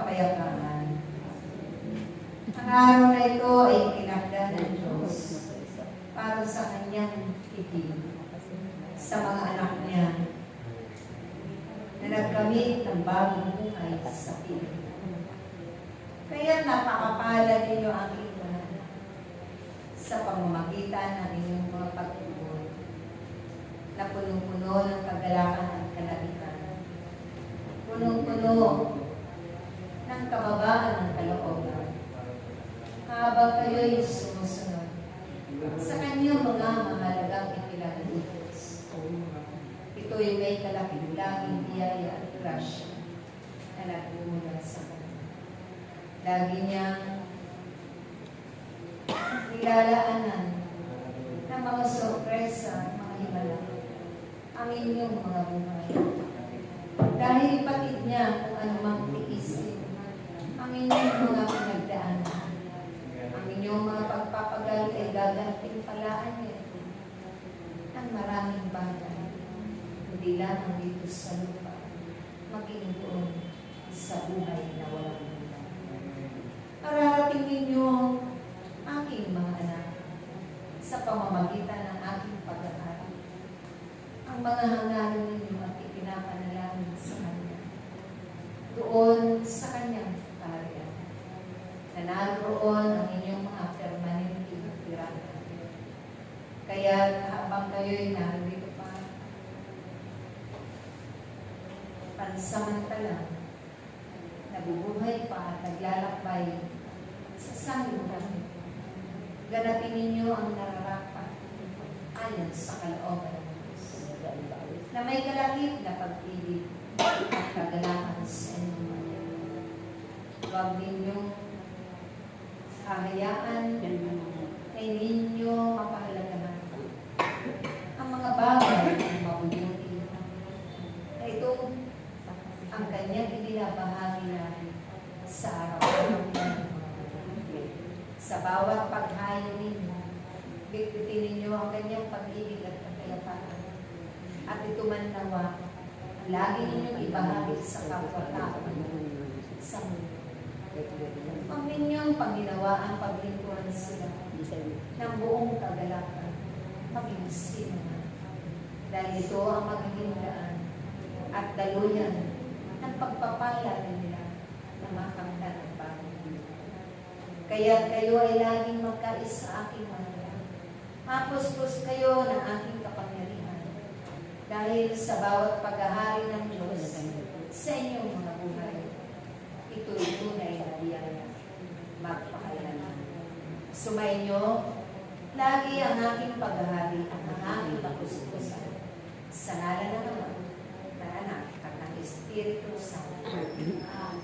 kapayapaan. Ang araw na ito ay tinakda ng Diyos para sa kanyang titig sa mga anak niya na nagkamit ng bagong buhay sa piling. Kaya napakapala ninyo ang iwan sa pamamagitan ng inyong mga pagtubod na punong-puno ng kagalakan at kalalikan. Punong-puno ng kababaan ng kalooban habang kayo'y sumusunod sa kanyang mga mahalagang ipinag-utos. Ito'y may kalaki-laking biyaya at grasya na nagmumula sa kanya. Lagi niyang nilalaanan ng mga sorpresa, mga himala, ang inyong mga buhay. Dahil patid niya kung anumang tiisin ang inyong mga pinagdaanan. Ang inyong mga pagpapagal ay gaganting palaan niya ng maraming bagay. Hindi lamang dito sa lupa, maging doon sa buhay na walang hanggan. Pararating ninyo aking mga anak sa pamamagitan ng aking pag-aaral. Ang mga hangarin ninyo at ipinapanalangin sa Kanya. Doon sa Kanyang kaharian. Na naroon ang inyong mga permanenteng tirada. Kaya habang kayo'y narito pa, pansamantala, nabubuhay pa at naglalakbay sa sanlibutan. Ganapin ninyo ang nararapat ayon sa kalooban ng Diyos, na may kalakip na pag-ibig at kagalakan sa inyong mga. Huwag ninyong hahayaan ay ninyo mapahalagahan ang mga bagay na mabubuti na ito ang kanyang ibinabahagi natin sa araw-araw sa bawat paghayo ninyo. Bitbitin ninyo ang kanyang pag-ibig at kapayapaan. At ito man nawa, lagi ninyong ibahagi sa kapwa-tao sa mundo. Ang ninyong Panginoon ang paglingkuran sila ng buong kagalakan, maging sino na. Dahil ito ang magiging daan at daluyan ng pagpapala nila na makamtan ang bagay. Kaya kayo ay laging magkaisa aking mga. Mapuspos kayo ng aking kapangyarihan. Dahil sa bawat paghahari ng Diyos sa inyong mga buhay, ito'y tunay na biyaya. Magpakailanman. Sumainyo, lagi ang aking paghahari at ang aking kapuspusan sa ngalan ng Ama, ng Anak, at ng Espiritu Santo. Amen.